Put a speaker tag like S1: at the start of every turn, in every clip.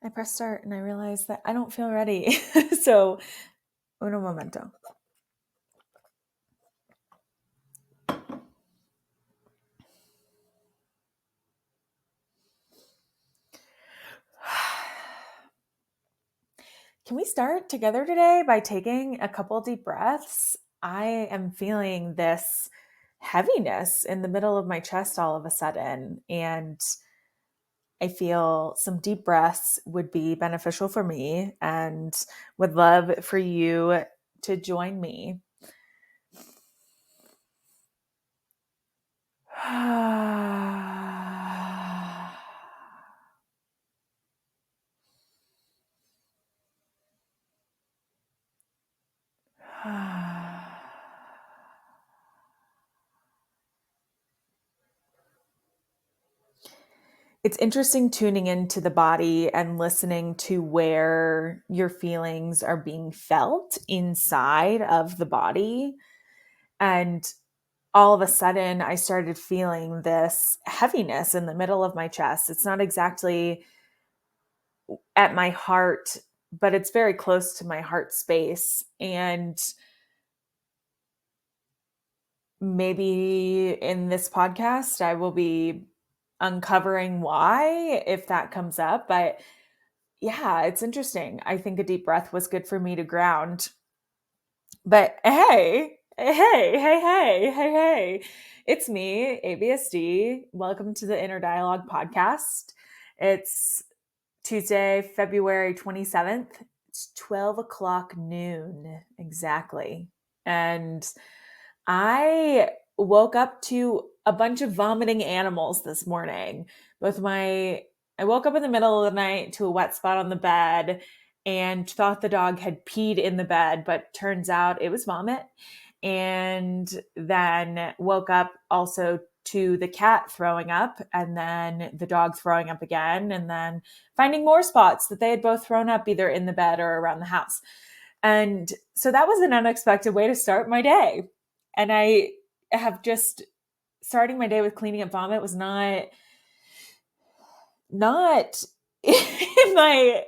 S1: I pressed start and I realized that I don't feel ready. So, uno momento. Can we start together today by taking a couple deep breaths? I am feeling this heaviness in the middle of my chest all of a sudden, and I feel some deep breaths would be beneficial for me and would love for you to join me. It's interesting tuning into the body and listening to where your feelings are being felt inside of the body. And all of a sudden, I started feeling this heaviness in the middle of my chest. It's not exactly at my heart, but it's very close to my heart space. And maybe in this podcast, I will be uncovering why if that comes up. But yeah, it's interesting. I think a deep breath was good for me to ground. But hey, it's me, ABSD. Welcome to the Inner Dialogue podcast. It's Tuesday, February 27th. It's 12 o'clock noon exactly. And I woke up to a bunch of vomiting animals this morning. I woke up in the middle of the night to a wet spot on the bed and thought the dog had peed in the bed, but turns out it was vomit. And then woke up also to the cat throwing up and then the dog throwing up again and then finding more spots that they had both thrown up either in the bed or around the house. And so that was an unexpected way to start my day. And I have just starting my day with cleaning up vomit was not in my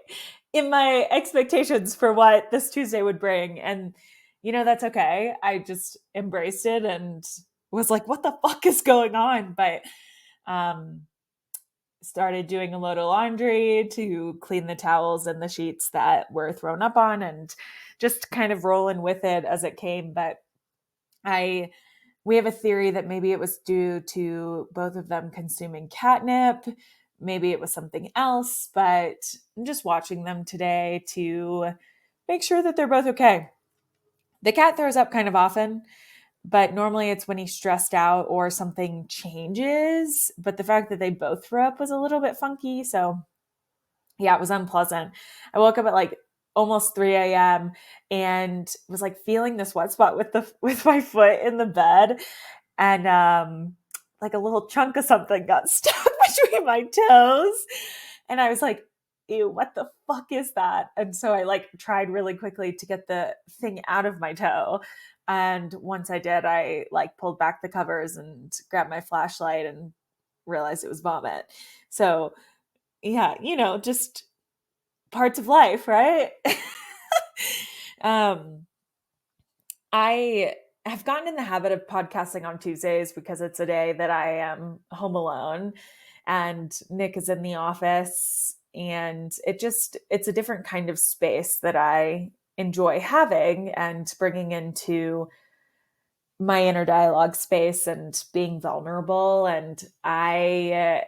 S1: expectations for what this Tuesday would bring. And that's okay. I just embraced it and was like, what the fuck is going on? But um started doing a load of laundry to clean the towels and the sheets that were thrown up on and just kind of rolling with it as it came. But we have a theory that maybe it was due to both of them consuming catnip. Maybe it was something else, but I'm just watching them today to make sure that they're both okay. The cat throws up kind of often, but normally it's when he's stressed out or something changes. But the fact that they both threw up was a little bit funky. So yeah, it was unpleasant. I woke up at like almost 3 a.m. and was like feeling this wet spot with my foot in the bed. And like a little chunk of something got stuck between my toes. And I was like, ew, what the fuck is that? And so I like tried really quickly to get the thing out of my toe. And once I did, I like pulled back the covers and grabbed my flashlight and realized it was vomit. So yeah, just parts of life, right? um, I have gotten in the habit of podcasting on Tuesdays because it's a day that I am home alone and Nick is in the office, and it's a different kind of space that I enjoy having and bringing into my inner dialogue space and being vulnerable. And I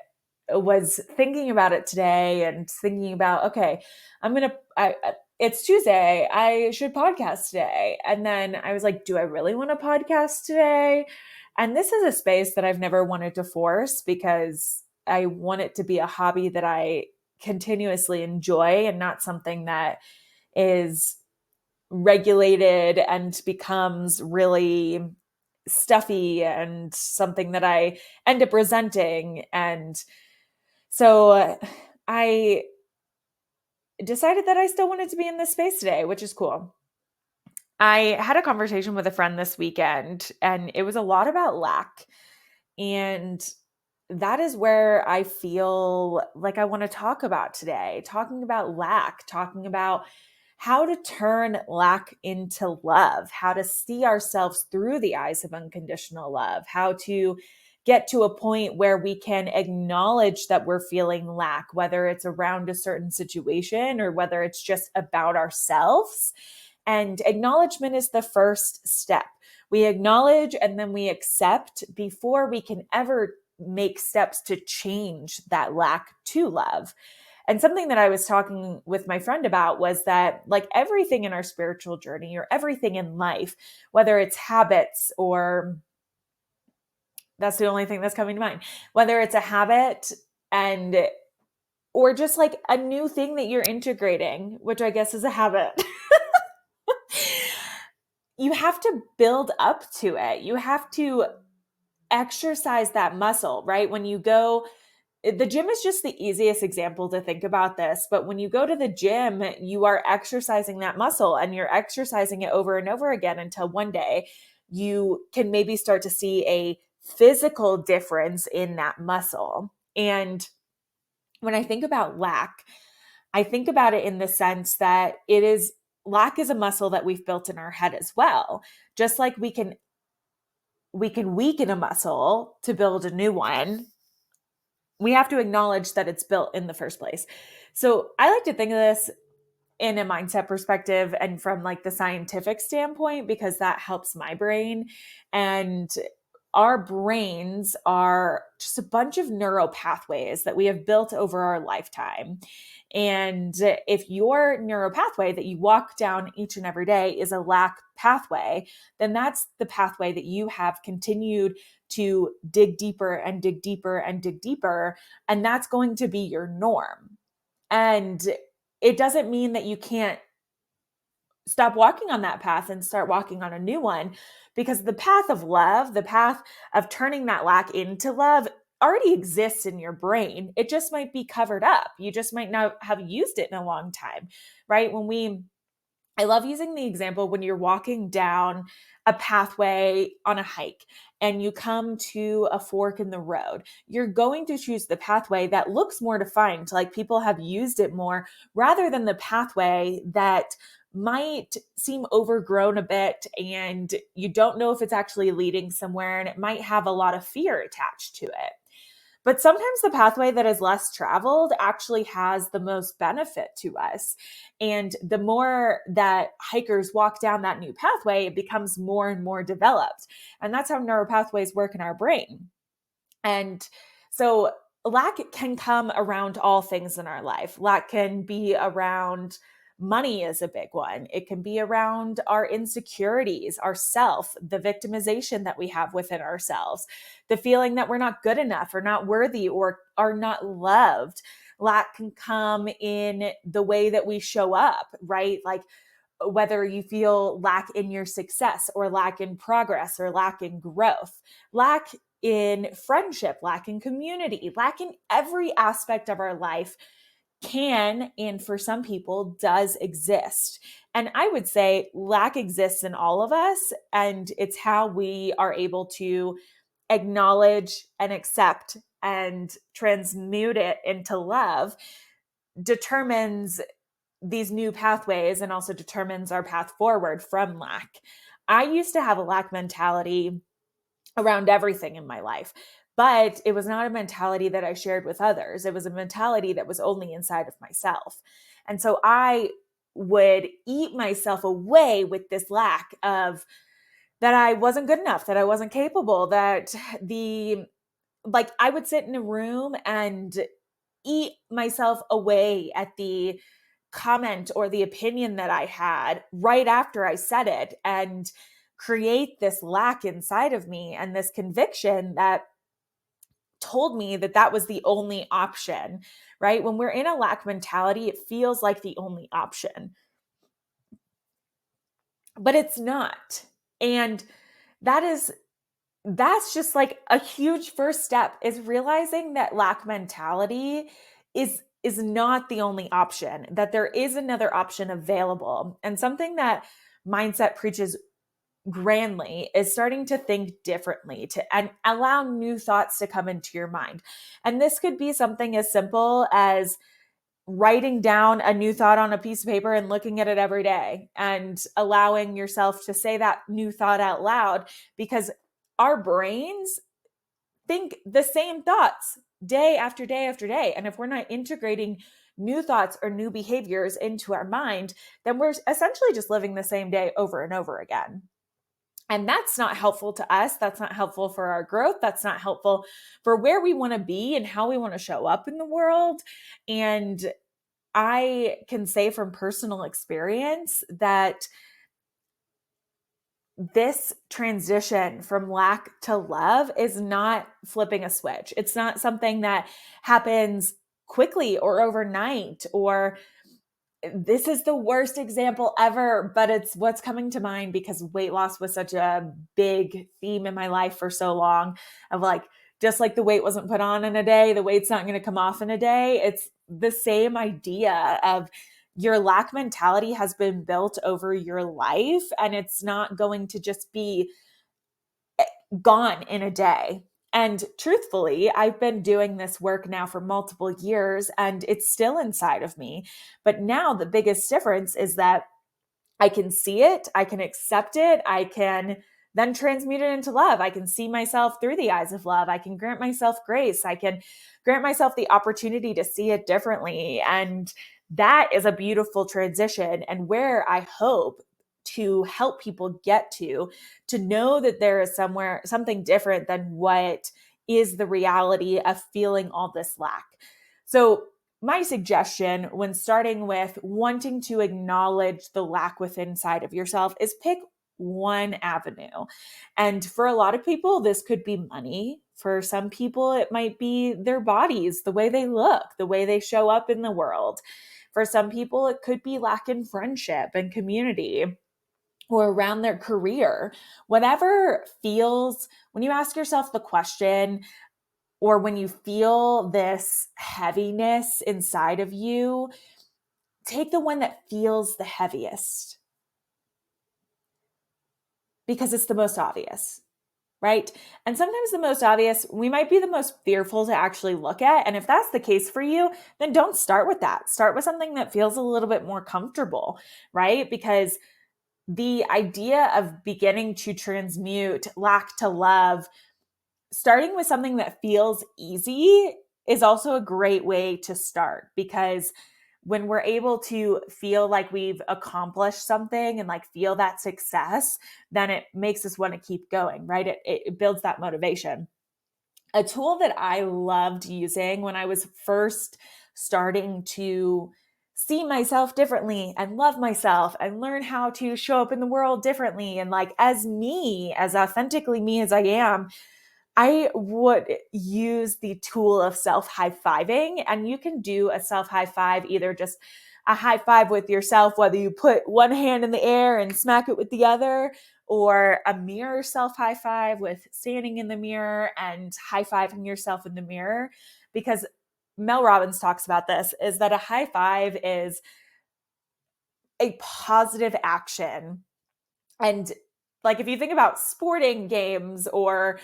S1: was thinking about it today and thinking about, okay, it's Tuesday. I should podcast today. And then I was like, do I really want to podcast today? And this is a space that I've never wanted to force because I want it to be a hobby that I continuously enjoy and not something that is regulated and becomes really stuffy and something that I end up resenting. And so I decided that I still wanted to be in this space today, which is cool. I had a conversation with a friend this weekend, and it was a lot about lack. And that is where I feel like I want to talk about today, talking about lack, talking about how to turn lack into love, how to see ourselves through the eyes of unconditional love, how to get to a point where we can acknowledge that we're feeling lack, whether it's around a certain situation or whether it's just about ourselves. And acknowledgement is the first step. We acknowledge and then we accept before we can ever make steps to change that lack to love. And something that I was talking with my friend about was that, like, everything in our spiritual journey or everything in life, whether it's habits or that's the only thing that's coming to mind, whether it's a habit and or just like a new thing that you're integrating, which I guess is a habit. You have to build up to it. You have to exercise that muscle, right? When you go, the gym is just the easiest example to think about this. But when you go to the gym, you are exercising that muscle and you're exercising it over and over again until one day you can maybe start to see a physical difference in that muscle. And when I think about lack, I think about it in the sense that lack is a muscle that we've built in our head as well. Just like we can weaken a muscle to build a new one, we have to acknowledge that it's built in the first place. So I like to think of this in a mindset perspective and from like the scientific standpoint, because that helps my brain. And our brains are just a bunch of neural pathways that we have built over our lifetime. And if your neural pathway that you walk down each and every day is a lack pathway, then that's the pathway that you have continued to dig deeper and dig deeper and dig deeper. And that's going to be your norm. And it doesn't mean that you can't stop walking on that path and start walking on a new one, because the path of love, the path of turning that lack into love already exists in your brain. It just might be covered up. You just might not have used it in a long time, right? I love using the example when you're walking down a pathway on a hike and you come to a fork in the road. You're going to choose the pathway that looks more defined, like people have used it more, rather than the pathway that might seem overgrown a bit and you don't know if it's actually leading somewhere and it might have a lot of fear attached to it. But sometimes the pathway that is less traveled actually has the most benefit to us. And the more that hikers walk down that new pathway, it becomes more and more developed. And that's how neural pathways work in our brain. And so lack can come around all things in our life. Lack can be around money is a big one. It can be around our insecurities, our self, the victimization that we have within ourselves, the feeling that we're not good enough or not worthy or are not loved. Lack can come in the way that we show up, right? Like whether you feel lack in your success or lack in progress or lack in growth, lack in friendship, lack in community, lack in every aspect of our life can, and for some people does exist. And I would say lack exists in all of us, and it's how we are able to acknowledge and accept and transmute it into love determines these new pathways and also determines our path forward from lack. I used to have a lack mentality around everything in my life, but it was not a mentality that I shared with others. It was a mentality that was only inside of myself. And so I would eat myself away with this lack of that I wasn't good enough, that I wasn't capable, that I would sit in a room and eat myself away at the comment or the opinion that I had right after I said it and create this lack inside of me and this conviction that told me that that was the only option, right? When we're in a lack mentality, it feels like the only option, but it's not. And that's just like a huge first step, is realizing that lack mentality is not the only option, that there is another option available. And something that mindset preaches grandly is starting to think differently and allow new thoughts to come into your mind. And this could be something as simple as writing down a new thought on a piece of paper and looking at it every day and allowing yourself to say that new thought out loud, because our brains think the same thoughts day after day after day. And if we're not integrating new thoughts or new behaviors into our mind, then we're essentially just living the same day over and over again. And that's not helpful to us. That's not helpful for our growth. That's not helpful for where we want to be and how we want to show up in the world. And I can say from personal experience that this transition from lack to love is not flipping a switch. It's not something that happens quickly or overnight, or this is the worst example ever, but it's what's coming to mind because weight loss was such a big theme in my life for so long, of like, just like the weight wasn't put on in a day, the weight's not going to come off in a day. It's the same idea of your lack mentality has been built over your life, and it's not going to just be gone in a day. And truthfully, I've been doing this work now for multiple years and it's still inside of me. But now the biggest difference is that I can see it, I can accept it, I can then transmute it into love. I can see myself through the eyes of love. I can grant myself grace. I can grant myself the opportunity to see it differently. And that is a beautiful transition, and where I hope to help people get to know that there is something different than what is the reality of feeling all this lack. So my suggestion when starting with wanting to acknowledge the lack within inside of yourself is pick one avenue. And for a lot of people, this could be money. For some people, it might be their bodies, the way they look, the way they show up in the world. For some people, it could be lack in friendship and community, or around their career. Whatever feels, when you ask yourself the question, or when you feel this heaviness inside of you, take the one that feels the heaviest, because it's the most obvious, right? And sometimes the most obvious, we might be the most fearful to actually look at. And if that's the case for you, then don't start with that. Start with something that feels a little bit more comfortable, right? Because the idea of beginning to transmute lack to love, starting with something that feels easy, is also a great way to start, because when we're able to feel like we've accomplished something and like feel that success, then it makes us want to keep going, right? It builds that motivation. A tool that I loved using when I was first starting to see myself differently and love myself and learn how to show up in the world differently and like as me, as authentically me as I am, I would use the tool of self high-fiving. And you can do a self high five, either just a high five with yourself, whether you put one hand in the air and smack it with the other, or a mirror self high five with standing in the mirror and high fiving yourself in the mirror. Because Mel Robbins talks about this, is that a high five is a positive action. And like, if you think about sporting games or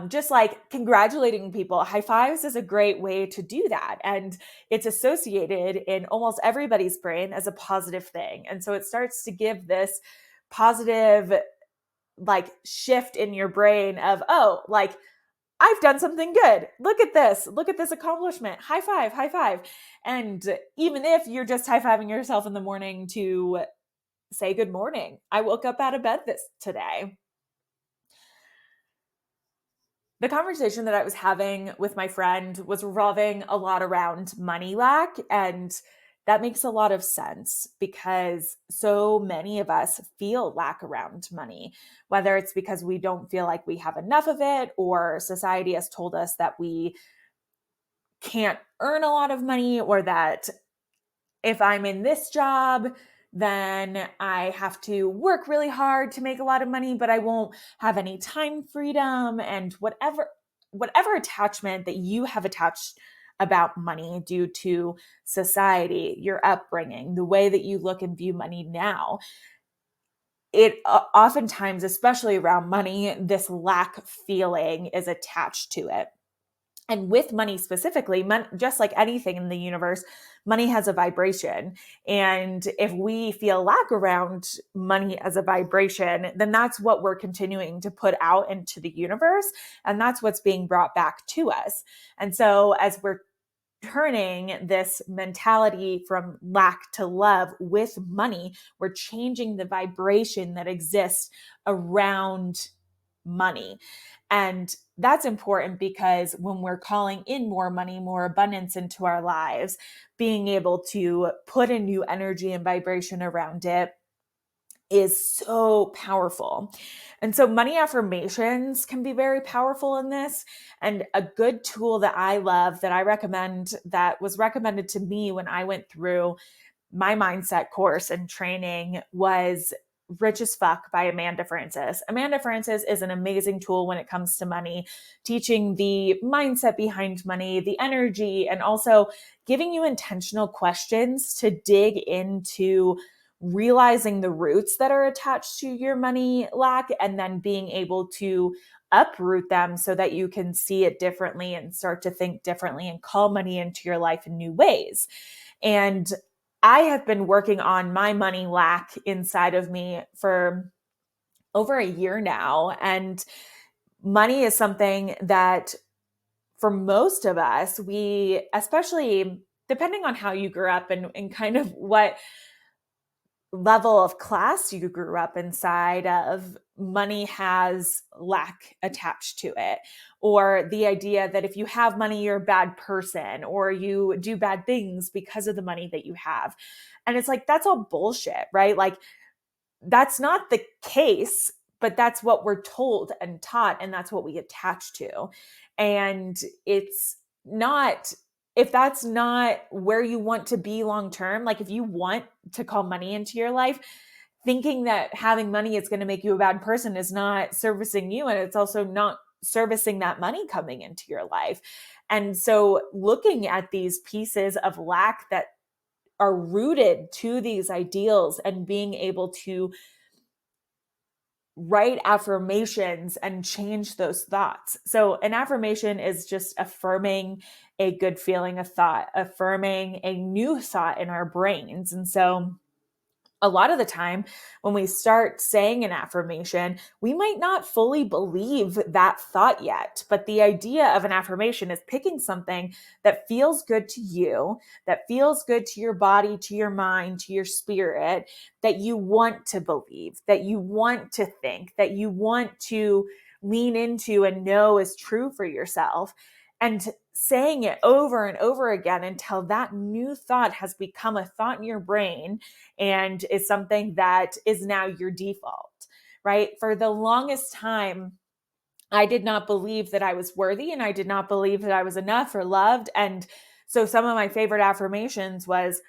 S1: just like congratulating people, high fives is a great way to do that. And it's associated in almost everybody's brain as a positive thing. And so it starts to give this positive like shift in your brain of, oh, like I've done something good. Look at this. Look at this accomplishment. High five, high five. And even if you're just high fiving yourself in the morning to say good morning, I woke up out of bed today. The conversation that I was having with my friend was revolving a lot around money lack. And that makes a lot of sense because so many of us feel lack around money, whether it's because we don't feel like we have enough of it, or society has told us that we can't earn a lot of money, or that if I'm in this job, then I have to work really hard to make a lot of money, but I won't have any time freedom, and whatever attachment that you have attached about money due to society, your upbringing, the way that you look and view money now. it oftentimes, especially around money, this lack feeling is attached to it. And with money specifically, just like anything in the universe, money has a vibration. And if we feel lack around money as a vibration, then that's what we're continuing to put out into the universe. And that's what's being brought back to us. And so as we're turning this mentality from lack to love with money, we're changing the vibration that exists around money. And that's important because when we're calling in more money, more abundance into our lives, being able to put a new energy and vibration around it is so powerful. And so money affirmations can be very powerful in this. And a good tool that I love, that I recommend, that was recommended to me when I went through my mindset course and training, was Rich as Fuck by Amanda Frances. Amanda Frances is an amazing tool when it comes to money, teaching the mindset behind money, the energy, and also giving you intentional questions to dig into realizing the roots that are attached to your money lack, and then being able to uproot them so that you can see it differently and start to think differently and call money into your life in new ways. And I have been working on my money lack inside of me for over a year now. And money is something that for most of us, we, especially depending on how you grew up and kind of what level of class you grew up inside of, money has lack attached to it, or the idea that if you have money, you're a bad person, or you do bad things because of the money that you have. And it's like, that's all bullshit, right? Like, that's not the case, but that's what we're told and taught, and that's what we attach to. And it's not, if that's not where you want to be long term, like if you want to call money into your life, thinking that having money is going to make you a bad person is not servicing you. And it's also not servicing that money coming into your life. And so looking at these pieces of lack that are rooted to these ideals and being able to write affirmations and change those thoughts. So an affirmation is just affirming a good feeling of thought, affirming a new thought in our brains. And so a lot of the time when we start saying an affirmation, we might not fully believe that thought yet. But the idea of an affirmation is picking something that feels good to you, that feels good to your body, to your mind, to your spirit, that you want to believe, that you want to think, that you want to lean into and know is true for yourself. And saying it over and over again until that new thought has become a thought in your brain and is something that is now your default, right? For the longest time, I did not believe that I was worthy, and I did not believe that I was enough or loved. And so some of my favorite affirmations was,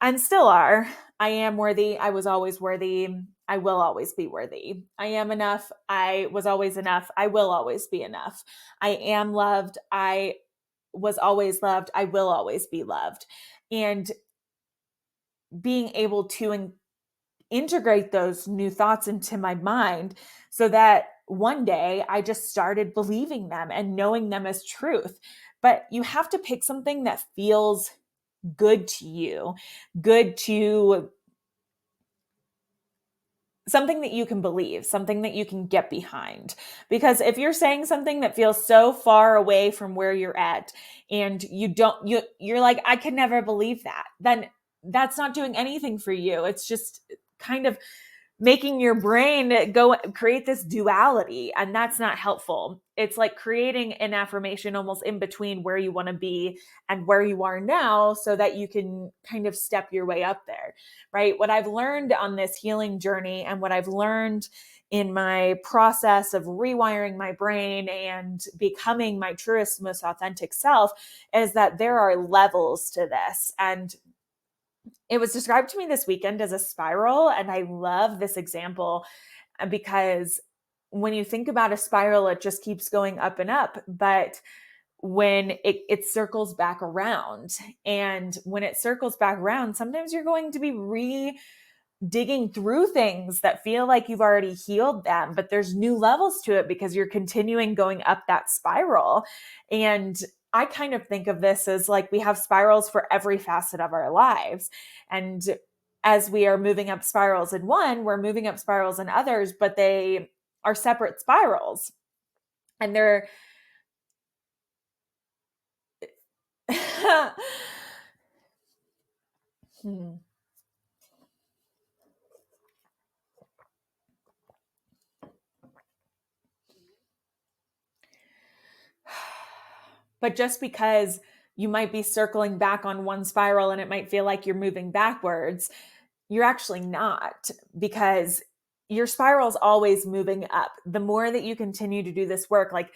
S1: and still are, I am worthy. I was always worthy. I will always be worthy. I am enough. I was always enough. I will always be enough. I am loved. I was always loved. I will always be loved. And being able to integrate those new thoughts into my mind so that one day I just started believing them and knowing them as truth. But you have to pick something that feels good to you, good to something that you can believe, something that you can get behind. Because if you're saying something that feels so far away from where you're at and you're like, I could never believe that, then that's not doing anything for you. It's just kind of making your brain go create this duality, and that's not helpful. It's like creating an affirmation almost in between where you want to be and where you are now so that you can kind of step your way up there, right? What I've learned on this healing journey and what I've learned in my process of rewiring my brain and becoming my truest, most authentic self is that there are levels to this. And it was described to me this weekend as a spiral. And I love this example because when you think about a spiral, it just keeps going up and up. But when it circles back around, and when it circles back around, sometimes you're going to be digging through things that feel like you've already healed them, but there's new levels to it because you're continuing going up that spiral. And I kind of think of this as like we have spirals for every facet of our lives. And as we are moving up spirals in one, we're moving up spirals in others, but they are separate spirals. And they're hmm. But just because you might be circling back on one spiral and it might feel like you're moving backwards, you're actually not, because your spiral's always moving up. The more that you continue to do this work, like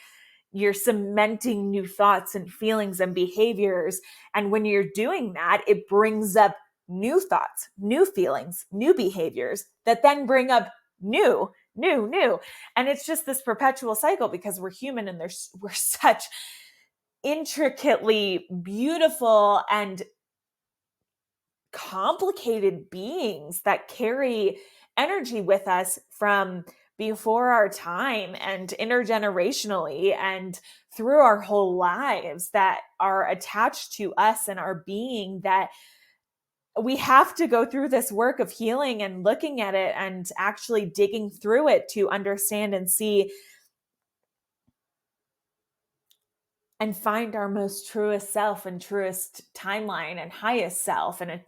S1: you're cementing new thoughts and feelings and behaviors. And when you're doing that, it brings up new thoughts, new feelings, new behaviors that then bring up new. And it's just this perpetual cycle because we're human and we're such intricately beautiful and complicated beings that carry energy with us from before our time and intergenerationally and through our whole lives that are attached to us and our being, that we have to go through this work of healing and looking at it and actually digging through it to understand and see and find our most truest self and truest timeline and highest self. And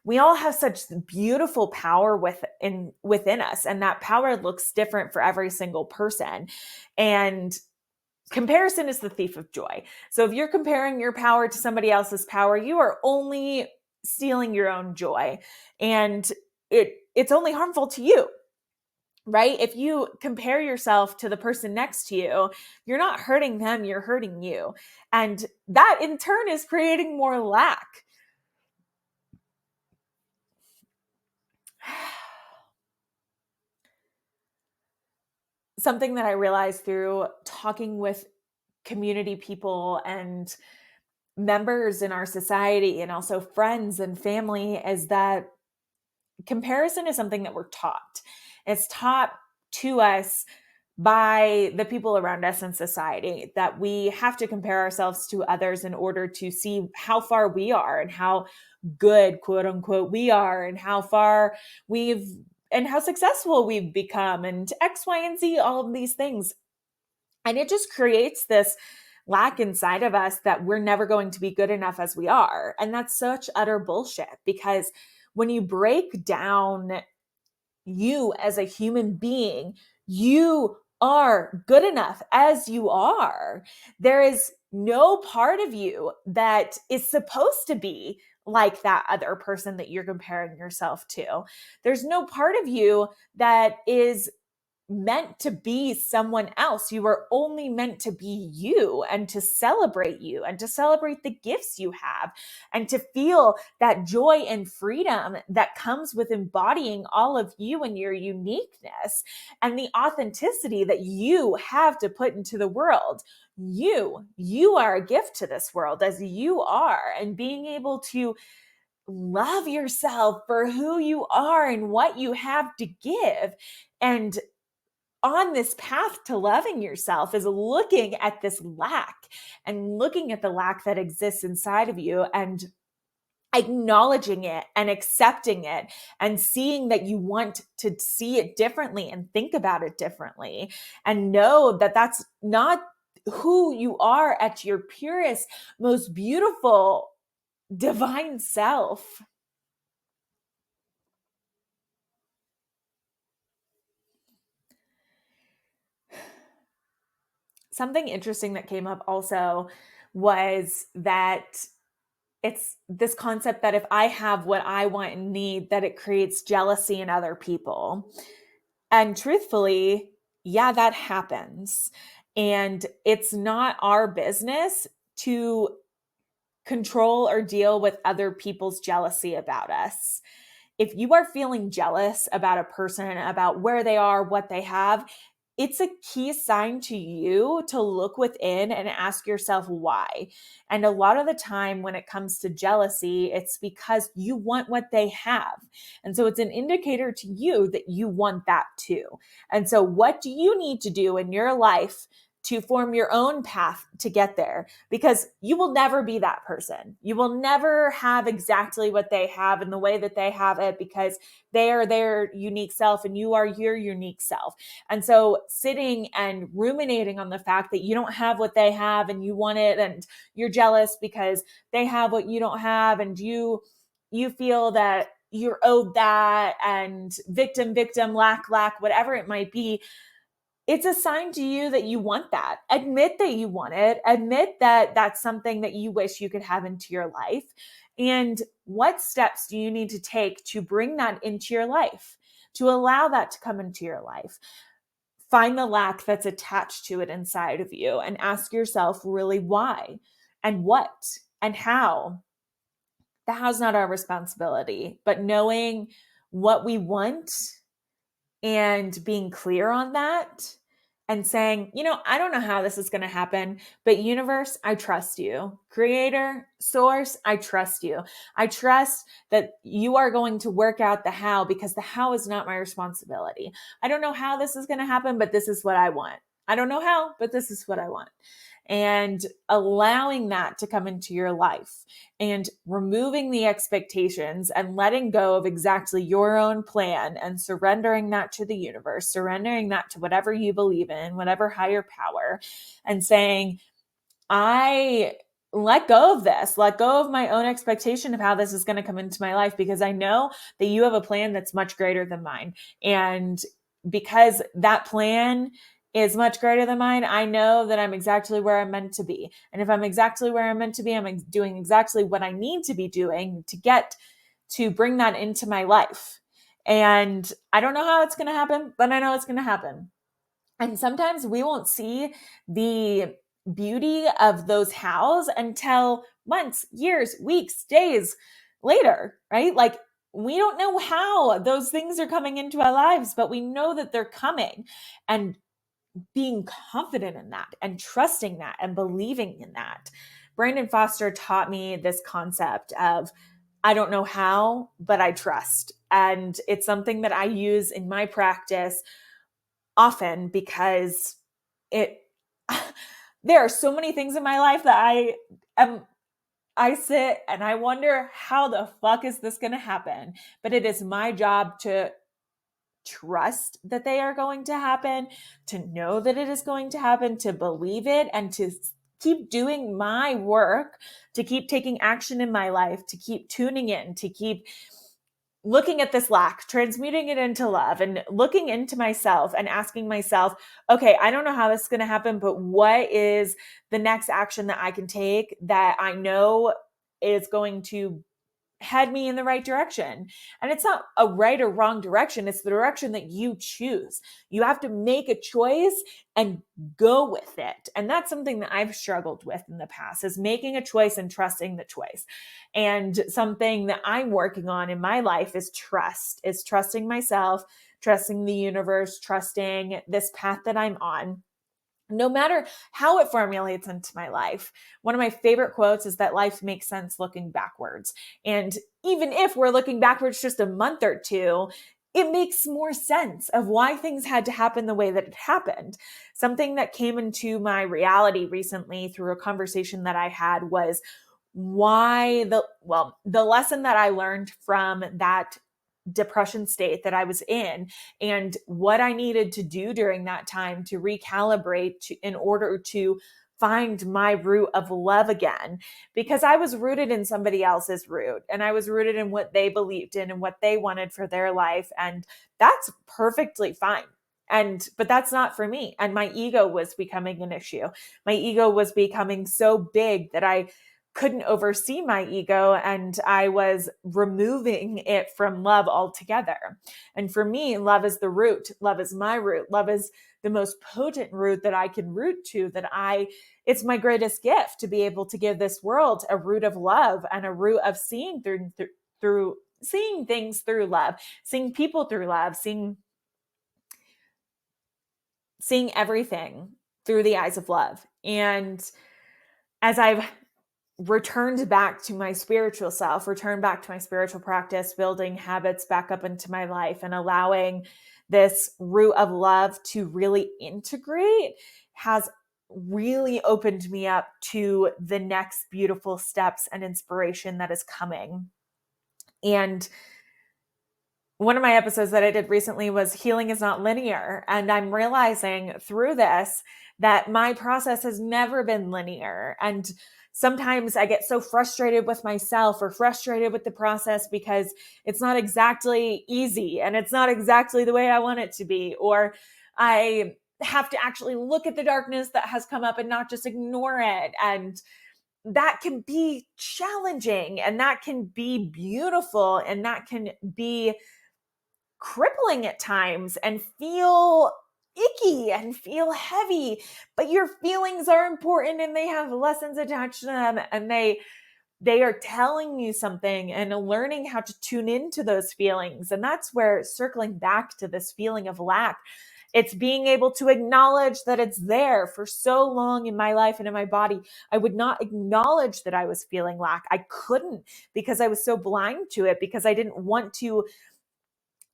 S1: we all have such beautiful power within us, and that power looks different for every single person. And comparison is the thief of joy. So if you're comparing your power to somebody else's power, you are only stealing your own joy, and it's only harmful to you. Right? If you compare yourself to the person next to you, you're not hurting them, you're hurting you. And that in turn is creating more lack. Something that I realized through talking with community people and members in our society and also friends and family is that comparison is something that we're taught. It's taught to us by the people around us in society, that we have to compare ourselves to others in order to see how far we are and how good, quote unquote, we are, and how far we've and how successful we've become, and X, Y, and Z, all of these things. And it just creates this lack inside of us that we're never going to be good enough as we are. And that's such utter bullshit, because when you break down you as a human being, you are good enough as you are. There is no part of you that is supposed to be like that other person that you're comparing yourself to. There's no part of you that is meant to be someone else. You are only meant to be you, and to celebrate you, and to celebrate the gifts you have, and to feel that joy and freedom that comes with embodying all of you and your uniqueness and the authenticity that you have to put into the world. You are a gift to this world as you are, and being able to love yourself for who you are and what you have to give. And on this path to loving yourself is looking at this lack and looking at the lack that exists inside of you and acknowledging it and accepting it and seeing that you want to see it differently and think about it differently and know that that's not who you are at your purest, most beautiful, divine self. Something interesting that came up also was that it's this concept that if I have what I want and need, that it creates jealousy in other people. And truthfully, yeah, that happens. And it's not our business to control or deal with other people's jealousy about us. If you are feeling jealous about a person, about where they are, what they have, it's a key sign to you to look within and ask yourself why. And a lot of the time when it comes to jealousy, it's because you want what they have. And so it's an indicator to you that you want that too. And so what do you need to do in your life to form your own path to get there? Because you will never be that person. You will never have exactly what they have in the way that they have it, because they are their unique self and you are your unique self. And so sitting and ruminating on the fact that you don't have what they have and you want it, and you're jealous because they have what you don't have, and you feel that you're owed that, and victim, lack, whatever it might be, it's a sign to you that you want that. Admit that you want it. Admit that that's something that you wish you could have into your life. And what steps do you need to take to bring that into your life, to allow that to come into your life? Find the lack that's attached to it inside of you and ask yourself really why and what and how. The how's not our responsibility, but knowing what we want and being clear on that and saying, I don't know how this is going to happen, but universe, I trust you. Creator, source, I trust you. I trust that you are going to work out the how, because the how is not my responsibility. I don't know how this is going to happen, but this is what I want. I don't know how, but this is what I want. And allowing that to come into your life and removing the expectations and letting go of exactly your own plan and surrendering that to the universe, surrendering that to whatever you believe in, whatever higher power, and saying, I let go of this, let go of my own expectation of how this is going to come into my life, because I know that you have a plan that's much greater than mine. And because that plan is much greater than mine, I know that I'm exactly where I'm meant to be. And if I'm exactly where I'm meant to be, I'm doing exactly what I need to be doing to get to bring that into my life. And I don't know how it's going to happen, but I know it's going to happen. And sometimes we won't see the beauty of those hows until months, years, weeks, days later, right? Like, we don't know how those things are coming into our lives, but we know that they're coming. And being confident in that and trusting that and believing in that. Brandon Foster taught me this concept of, I don't know how, but I trust. And it's something that I use in my practice often, because it there are so many things in my life that I sit and I wonder, how the fuck is this going to happen? But it is my job to trust that they are going to happen, to know that it is going to happen, to believe it, and to keep doing my work, to keep taking action in my life, to keep tuning in, to keep looking at this lack, transmuting it into love, and looking into myself and asking myself, okay, I don't know how this is going to happen, but what is the next action that I can take that I know is going to head me in the right direction? And it's not a right or wrong direction. It's the direction that you choose. You have to make a choice and go with it. And that's something that I've struggled with in the past, is making a choice and trusting the choice. And something that I'm working on in my life is trusting myself, trusting the universe, trusting this path that I'm on, no matter how it formulates into my life. One of my favorite quotes is that life makes sense looking backwards. And even if we're looking backwards just a month or two, it makes more sense of why things had to happen the way that it happened. Something that came into my reality recently through a conversation that I had was the lesson that I learned from that depression state that I was in, and what I needed to do during that time to recalibrate in order to find my root of love again, because I was rooted in somebody else's root, and I was rooted in what they believed in and what they wanted for their life. And that's perfectly fine. But that's not for me. And my ego was becoming an issue. My ego was becoming so big that I couldn't oversee my ego, and I was removing it from love altogether. And for me, love is the root. Love is my root. Love is the most potent root that I can root to, it's my greatest gift to be able to give this world a root of love and a root of seeing through seeing things through love, seeing people through love, seeing seeing everything through the eyes of love. And as I've returned back to my spiritual self, returned back to my spiritual practice, building habits back up into my life and allowing this root of love to really integrate, has really opened me up to the next beautiful steps and inspiration that is coming. And one of my episodes that I did recently was healing is not linear. And I'm realizing through this that my process has never been linear. And sometimes I get so frustrated with myself or frustrated with the process because it's not exactly easy and it's not exactly the way I want it to be. Or I have to actually look at the darkness that has come up and not just ignore it. And that can be challenging and that can be beautiful and that can be crippling at times and feel icky and feel heavy, but your feelings are important and they have lessons attached to them, and they are telling you something, and learning how to tune into those feelings. And that's where, circling back to this feeling of lack, it's being able to acknowledge that it's there. For so long in my life and in my body, I would not acknowledge that I was feeling lack. I couldn't, because I was so blind to it, because I didn't want to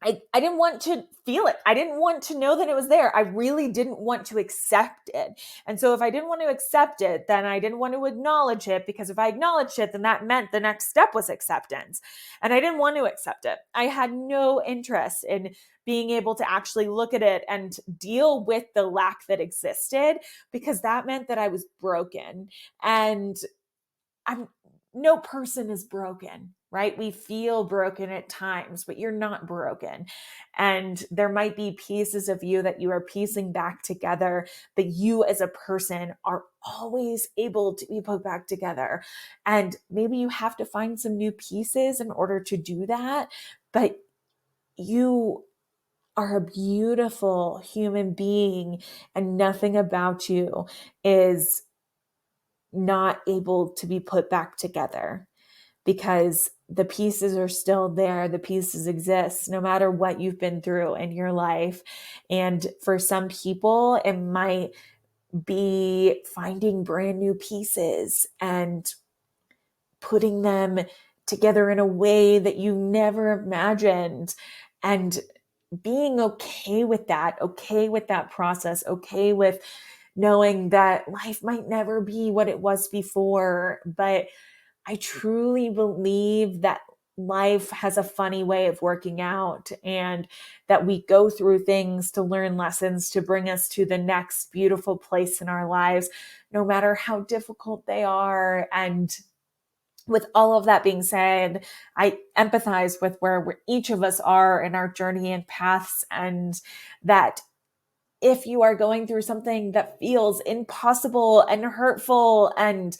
S1: I didn't want to feel it. I didn't want to know that it was there. I really didn't want to accept it. And so if I didn't want to accept it, then I didn't want to acknowledge it, because if I acknowledged it, then that meant the next step was acceptance. And I didn't want to accept it. I had no interest in being able to actually look at it and deal with the lack that existed, because that meant that I was broken. And no person is broken, right? We feel broken at times, but you're not broken. And there might be pieces of you that you are piecing back together, but you as a person are always able to be put back together. And maybe you have to find some new pieces in order to do that, but you are a beautiful human being, and nothing about you is not able to be put back together, because the pieces are still there. The pieces exist no matter what you've been through in your life. And for some people, it might be finding brand new pieces and putting them together in a way that you never imagined, and being okay with that process, okay with knowing that life might never be what it was before. But I truly believe that life has a funny way of working out, and that we go through things to learn lessons to bring us to the next beautiful place in our lives, no matter how difficult they are. And with all of that being said, I empathize with where each of us are in our journey and paths, and that if you are going through something that feels impossible and hurtful, and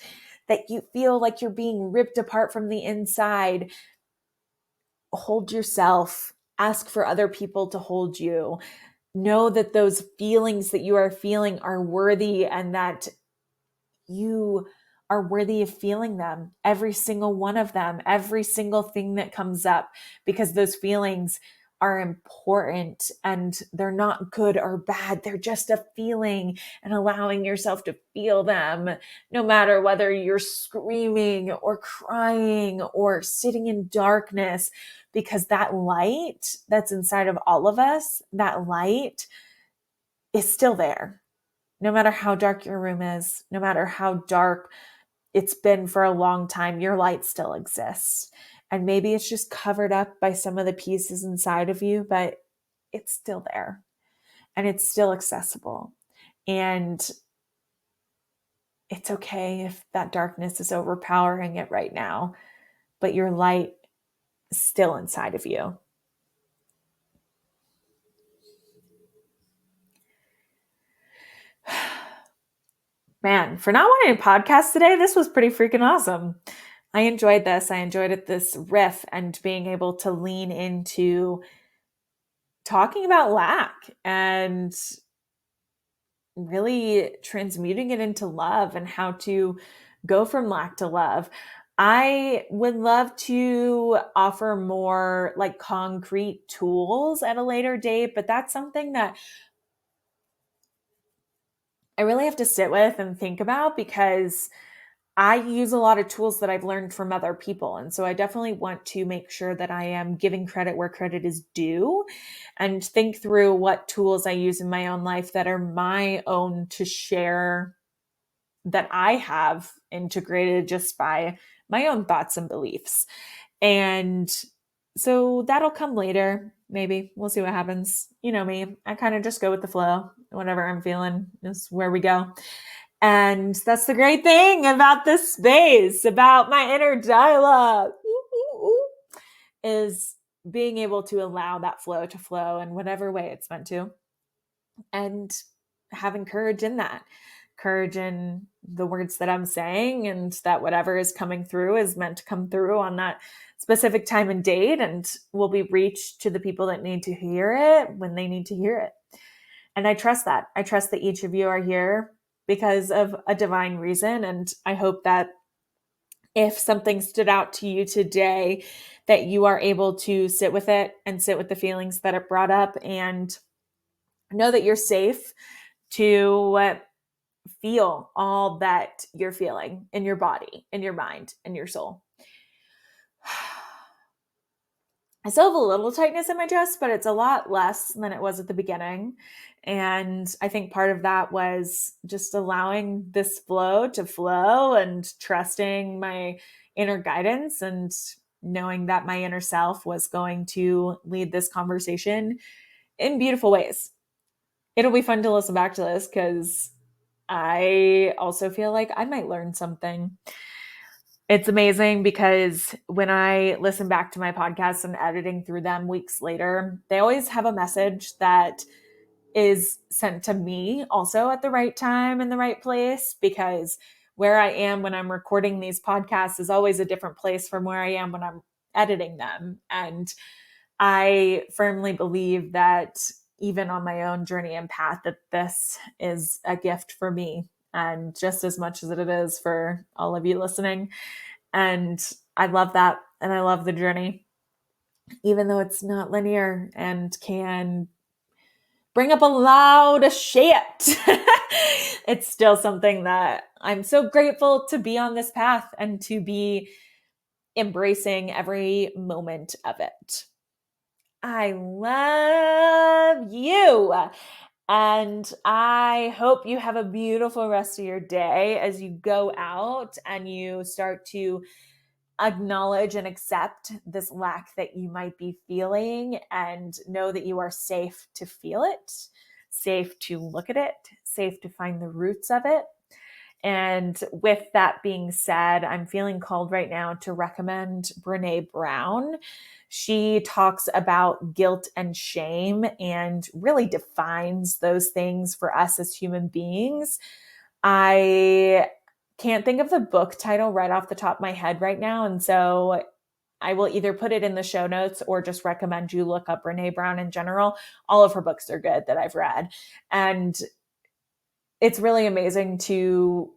S1: that you feel like you're being ripped apart from the inside, hold yourself, ask for other people to hold you. Know that those feelings that you are feeling are worthy, and that you are worthy of feeling them, every single one of them, every single thing that comes up, because those feelings are important and they're not good or bad. They're just a feeling, and allowing yourself to feel them, no matter whether you're screaming or crying or sitting in darkness, because that light that's inside of all of us, that light is still there. No matter how dark your room is, no matter how dark it's been for a long time, your light still exists. And maybe it's just covered up by some of the pieces inside of you, but it's still there and it's still accessible. And it's okay if that darkness is overpowering it right now, but your light is still inside of you. Man, for not wanting a podcast today, this was pretty freaking awesome. I enjoyed this. I enjoyed it, this riff, and being able to lean into talking about lack and really transmuting it into love, and how to go from lack to love. I would love to offer more like concrete tools at a later date, but that's something that I really have to sit with and think about, because I use a lot of tools that I've learned from other people. And so I definitely want to make sure that I am giving credit where credit is due, and think through what tools I use in my own life that are my own to share, that I have integrated just by my own thoughts and beliefs. And so that'll come later. Maybe we'll see what happens. You know me, I kind of just go with the flow. Whatever I'm feeling is where we go. And that's the great thing about this space, about my inner dialogue, is being able to allow that flow to flow in whatever way it's meant to, and having courage in that, courage in the words that I'm saying, and that whatever is coming through is meant to come through on that specific time and date, and will be reached to the people that need to hear it when they need to hear it. And I trust that. I trust that each of you are here because of a divine reason. And I hope that if something stood out to you today, that you are able to sit with it and sit with the feelings that it brought up, and know that you're safe to feel all that you're feeling in your body, in your mind, in your soul. I still have a little tightness in my chest, but it's a lot less than it was at the beginning. And I think part of that was just allowing this flow to flow, and trusting my inner guidance, and knowing that my inner self was going to lead this conversation in beautiful ways. It'll be fun to listen back to this, because I also feel like I might learn something. It's amazing, because when I listen back to my podcasts and editing through them weeks later, they always have a message that is sent to me also at the right time in the right place, because where I am when I'm recording these podcasts is always a different place from where I am when I'm editing them. And I firmly believe that even on my own journey and path, that this is a gift for me, and just as much as it is for all of you listening. And I love that. And I love the journey, even though it's not linear and can bring up a lot of shit. It's still something that I'm so grateful to be on this path, and to be embracing every moment of it. I love you. And I hope you have a beautiful rest of your day as you go out and you start to acknowledge and accept this lack that you might be feeling, and know that you are safe to feel it, safe to look at it, safe to find the roots of it. And with that being said, I'm feeling called right now to recommend Brene Brown. She talks about guilt and shame, and really defines those things for us as human beings. I can't think of the book title right off the top of my head right now. And so I will either put it in the show notes, or just recommend you look up Brene Brown in general. All of her books are good that I've read. And it's really amazing to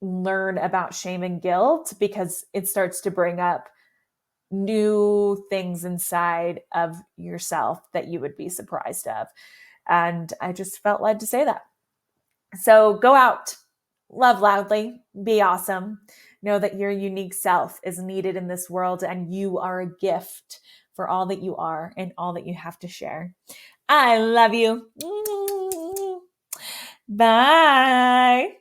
S1: learn about shame and guilt, because it starts to bring up new things inside of yourself that you would be surprised of. And I just felt led to say that. So go out, love loudly, be awesome. Know that your unique self is needed in this world, and you are a gift for all that you are and all that you have to share. I love you. Bye.